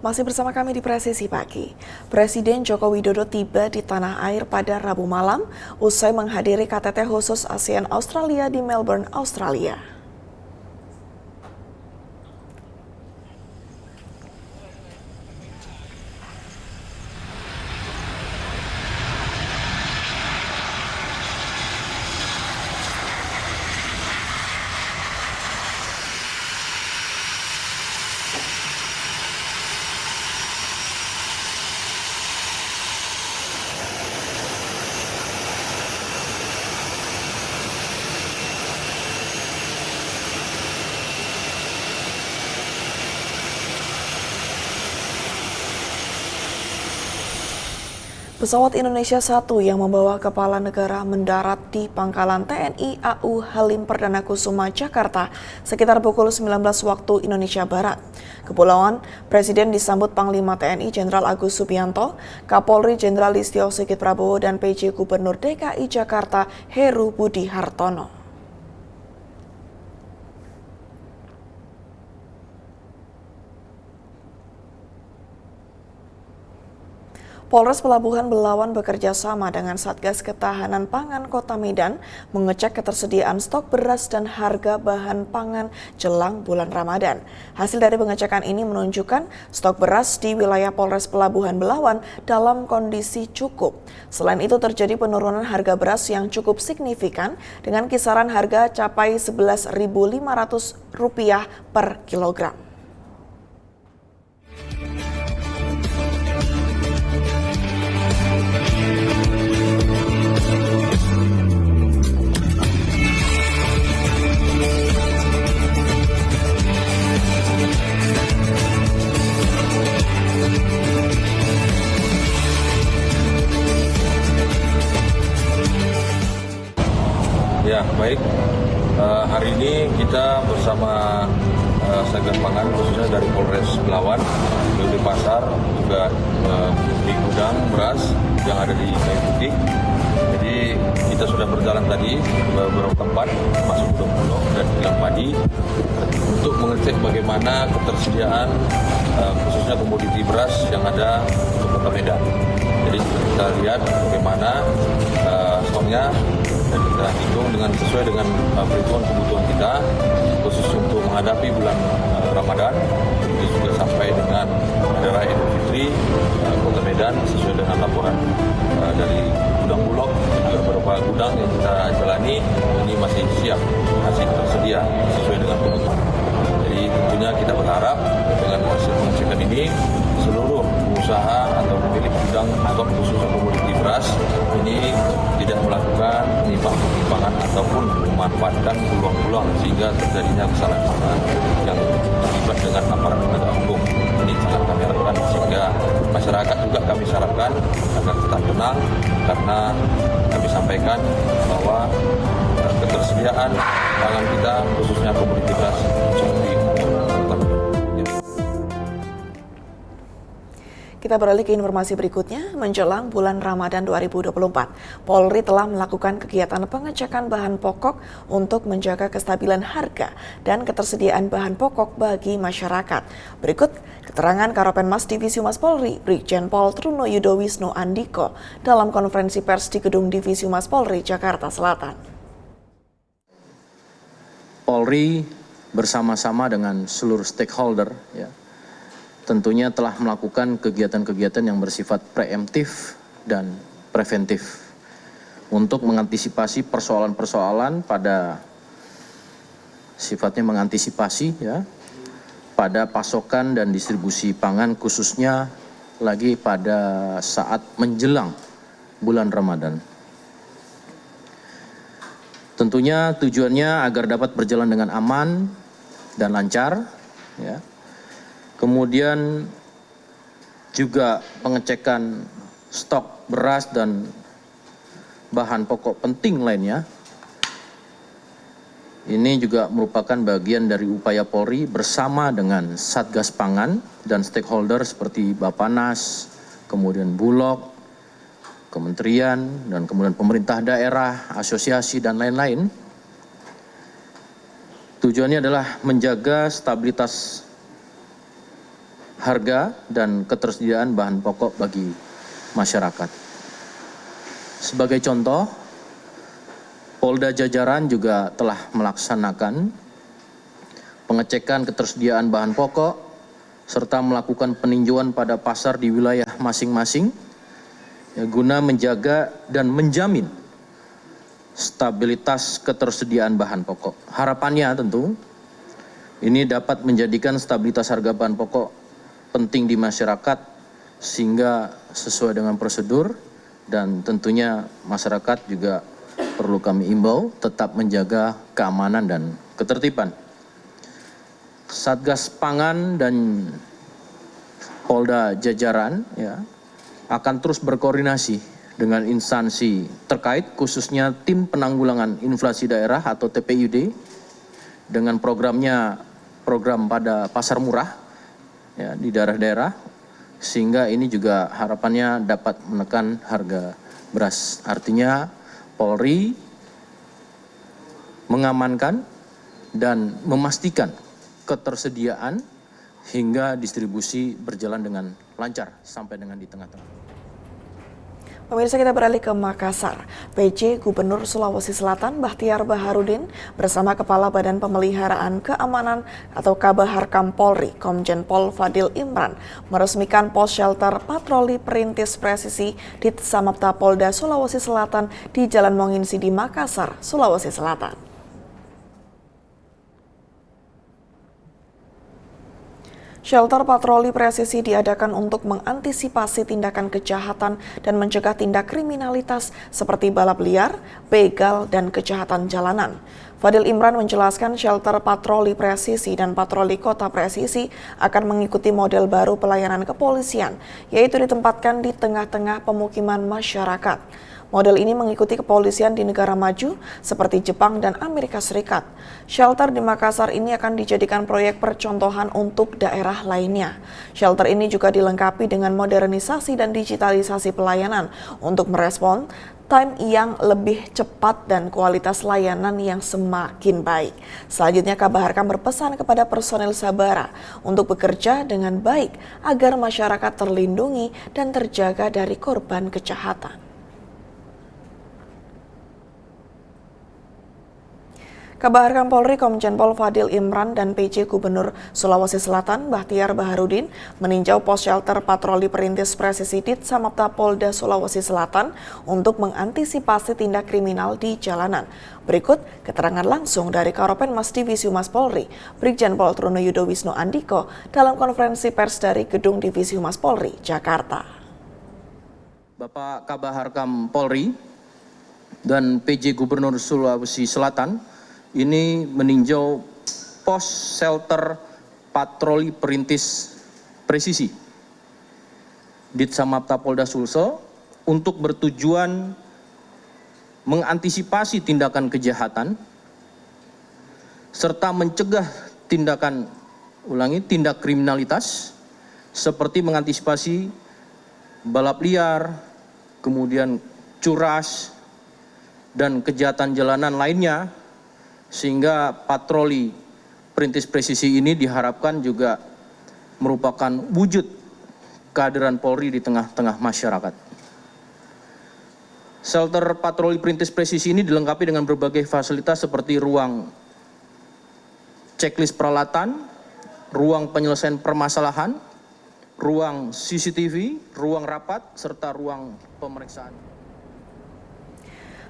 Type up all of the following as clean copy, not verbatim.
Masih bersama kami di Presisi Pagi. Presiden Joko Widodo tiba di tanah air pada Rabu malam usai menghadiri KTT khusus ASEAN Australia di Melbourne, Australia. Pesawat Indonesia 1 yang membawa kepala negara mendarat di Pangkalan TNI AU Halim Perdana Kusuma, Jakarta sekitar pukul 19 waktu Indonesia Barat. Kepulauan, Presiden disambut Panglima TNI Jenderal Agus Subianto, Kapolri Jenderal Listio Sigit Prabowo, dan PJ Gubernur DKI Jakarta Heru Budi Hartono. Polres Pelabuhan Belawan bekerja sama dengan Satgas Ketahanan Pangan Kota Medan mengecek ketersediaan stok beras dan harga bahan pangan jelang bulan Ramadan. Hasil dari pengecekan ini menunjukkan stok beras di wilayah Polres Pelabuhan Belawan dalam kondisi cukup. Selain itu terjadi penurunan harga beras yang cukup signifikan dengan kisaran harga capai Rp11.500 per kilogram. Ya, baik. Hari ini kita bersama Satgas Pangan khususnya dari Polres Belawan di pasar juga di gudang beras yang ada di Kayu Putih. Jadi kita sudah berjalan tadi ke beberapa tempat masuk ke Bulog dan Kilang Padi untuk mengecek bagaimana ketersediaan khususnya komoditi beras yang ada di Kota Medan. Jadi kita lihat bagaimana stoknya dan kita hitung sesuai dengan perhitungan kebutuhan kita khusus untuk menghadapi bulan Ramadan. Ini juga sampai dengan Hari Raya Idul Fitri Kota Medan sesuai dengan laporan dari gudang Bulog dan juga beberapa gudang yang kita jalani ini masih siap, masih tersedia sesuai dengan kebutuhan. Jadi tentunya kita berharap dengan hasil pengecekan ini seluruh pengusaha atau pemilik gudang stok khusus komoditi beras ini tidak melakukan penyimpangan ataupun memanfaatkan peluang-peluang sehingga terjadinya kesalahan yang terlibat dengan aparat penegak hukum. Ini sangat kami harapkan sehingga masyarakat juga kami sarankan agar tetap tenang karena kami sampaikan bahwa ketersediaan pangan kita khususnya komoditi beras cukup. Kita beralih ke informasi berikutnya. Menjelang bulan Ramadan 2024, Polri telah melakukan kegiatan pengecekan bahan pokok untuk menjaga kestabilan harga dan ketersediaan bahan pokok bagi masyarakat. Berikut keterangan Karopenmas Divisi Humas Polri, Brigjen Pol Truno Yudo Wisnu Andiko dalam konferensi pers di Gedung Divisi Humas Polri, Jakarta Selatan. Polri bersama-sama dengan seluruh stakeholder tentunya telah melakukan kegiatan-kegiatan yang bersifat preemptif dan preventif untuk mengantisipasi persoalan-persoalan pada sifatnya mengantisipasi pada pasokan dan distribusi pangan khususnya lagi pada saat menjelang bulan Ramadan. Tentunya tujuannya agar dapat berjalan dengan aman dan lancar Kemudian juga pengecekan stok beras dan bahan pokok penting lainnya. Ini juga merupakan bagian dari upaya Polri bersama dengan Satgas Pangan dan stakeholder seperti Bappenas, kemudian Bulog, kementerian, dan kemudian pemerintah daerah, asosiasi, dan lain-lain. Tujuannya adalah menjaga stabilitas harga dan ketersediaan bahan pokok bagi masyarakat. Sebagai contoh, Polda Jajaran juga telah melaksanakan pengecekan ketersediaan bahan pokok serta melakukan peninjauan pada pasar di wilayah masing-masing guna menjaga dan menjamin stabilitas ketersediaan bahan pokok. Harapannya tentu ini dapat menjadikan stabilitas harga bahan pokok penting di masyarakat sehingga sesuai dengan prosedur, dan tentunya masyarakat juga perlu kami imbau tetap menjaga keamanan dan ketertiban. Satgas Pangan dan Polda Jajaran akan terus berkoordinasi dengan instansi terkait, khususnya Tim Penanggulangan Inflasi Daerah atau TPID, dengan program pada pasar murah di daerah-daerah, sehingga ini juga harapannya dapat menekan harga beras. Artinya Polri mengamankan dan memastikan ketersediaan hingga distribusi berjalan dengan lancar sampai dengan di tengah-tengah. Pemirsa, kita beralih ke Makassar. PJ Gubernur Sulawesi Selatan Bahtiar Baharudin bersama Kepala Badan Pemeliharaan Keamanan atau Kabaharkam Polri, Komjen Pol Fadil Imran, meresmikan pos shelter patroli perintis presisi di Samapta Polda Sulawesi Selatan di Jalan Monginsidi, Makassar, Sulawesi Selatan. Shelter patroli presisi diadakan untuk mengantisipasi tindakan kejahatan dan mencegah tindak kriminalitas seperti balap liar, begal, dan kejahatan jalanan. Fadil Imran menjelaskan shelter patroli presisi dan patroli kota presisi akan mengikuti model baru pelayanan kepolisian, yaitu ditempatkan di tengah-tengah pemukiman masyarakat. Model ini mengikuti kepolisian di negara maju seperti Jepang dan Amerika Serikat. Shelter di Makassar ini akan dijadikan proyek percontohan untuk daerah lainnya. Shelter ini juga dilengkapi dengan modernisasi dan digitalisasi pelayanan untuk merespon time yang lebih cepat dan kualitas layanan yang semakin baik. Selanjutnya, Kabaharkam berpesan kepada personel Sabara untuk bekerja dengan baik agar masyarakat terlindungi dan terjaga dari korban kejahatan. Kabaharkam Polri Komjen Pol Fadil Imran dan PJ Gubernur Sulawesi Selatan Bahtiar Baharudin meninjau pos shelter patroli perintis presisi di Samapta Polda Sulawesi Selatan untuk mengantisipasi tindak kriminal di jalanan. Berikut keterangan langsung dari Karopenmas Divisi Humas Polri, Brigjen Pol Trunoyudo Wisnu Andiko dalam konferensi pers dari Gedung Divisi Humas Polri, Jakarta. Bapak Kabaharkam Polri dan PJ Gubernur Sulawesi Selatan ini meninjau pos shelter patroli perintis presisi di Samapta Polda Sulsel untuk bertujuan mengantisipasi tindakan kejahatan serta mencegah tindak kriminalitas seperti mengantisipasi balap liar, kemudian curas, dan kejahatan jalanan lainnya, sehingga patroli perintis presisi ini diharapkan juga merupakan wujud kehadiran Polri di tengah-tengah masyarakat. Shelter patroli perintis presisi ini dilengkapi dengan berbagai fasilitas seperti ruang checklist peralatan, ruang penyelesaian permasalahan, ruang CCTV, ruang rapat, serta ruang pemeriksaan.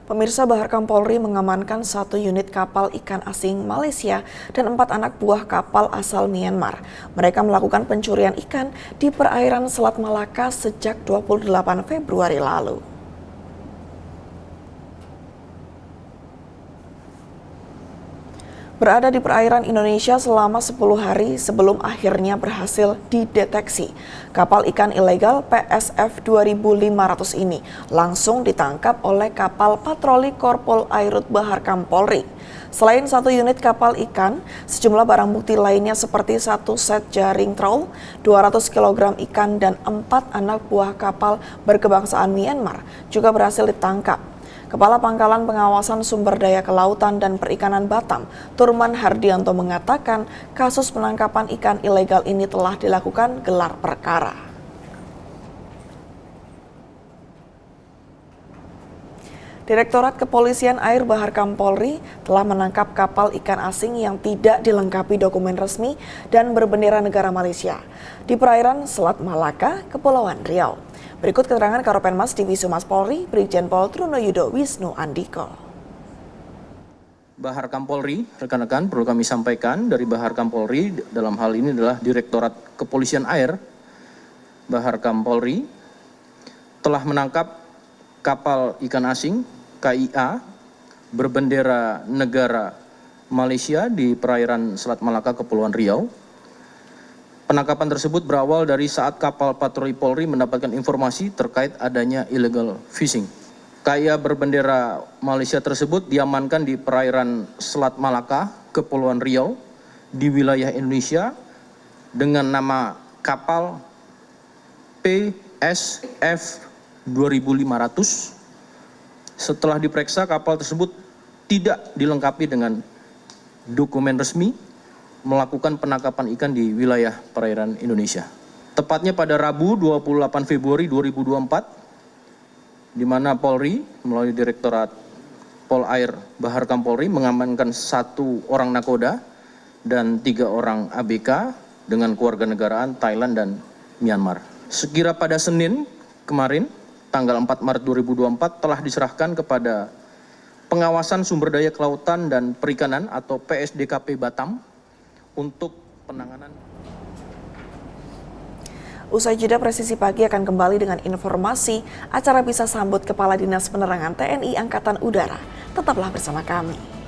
Pemirsa, Baharkam Polri mengamankan 1 unit kapal ikan asing Malaysia dan 4 anak buah kapal asal Myanmar. Mereka melakukan pencurian ikan di perairan Selat Malaka sejak 28 Februari lalu. Berada di perairan Indonesia selama 10 hari sebelum akhirnya berhasil dideteksi. Kapal ikan ilegal PSF 2500 ini langsung ditangkap oleh kapal patroli Korpol Airut Baharkam Polri. Selain 1 unit kapal ikan, sejumlah barang bukti lainnya seperti 1 set jaring trawl, 200 kg ikan, dan 4 anak buah kapal berkebangsaan Myanmar juga berhasil ditangkap. Kepala Pangkalan Pengawasan Sumber Daya Kelautan dan Perikanan Batam, Turman Hardianto mengatakan kasus penangkapan ikan ilegal ini telah dilakukan gelar perkara. Direktorat Kepolisian Air Baharkam Polri telah menangkap kapal ikan asing yang tidak dilengkapi dokumen resmi dan berbendera negara Malaysia di perairan Selat Malaka, Kepulauan Riau. Berikut keterangan Karopenmas Divisi Humas Polri, Brigjen Pol Trunoyudo Wisnu Andiko. Baharkam Polri, rekan-rekan, perlu kami sampaikan dari Baharkam Polri dalam hal ini adalah Direktorat Kepolisian Air Baharkam Polri telah menangkap kapal ikan asing KIA berbendera negara Malaysia di perairan Selat Malaka, Kepulauan Riau. Penangkapan tersebut berawal dari saat kapal patroli Polri mendapatkan informasi terkait adanya illegal fishing. KIA berbendera Malaysia tersebut diamankan di perairan Selat Malaka, Kepulauan Riau di wilayah Indonesia dengan nama kapal PSF 2500. Setelah diperiksa, kapal tersebut tidak dilengkapi dengan dokumen resmi melakukan penangkapan ikan di wilayah perairan Indonesia. Tepatnya pada Rabu 28 Februari 2024, di mana Polri melalui Direktorat Pol Air Baharkam Polri mengamankan 1 orang nakoda dan 3 orang ABK dengan kewarganegaraan Thailand dan Myanmar. Sekira pada Senin kemarin, tanggal 4 Maret 2024 telah diserahkan kepada Pengawasan Sumber Daya Kelautan dan Perikanan atau PSDKP Batam untuk penanganan. Usai jeda, Presisi Pagi akan kembali dengan informasi acara bisa sambut Kepala Dinas Penerangan TNI Angkatan Udara. Tetaplah bersama kami.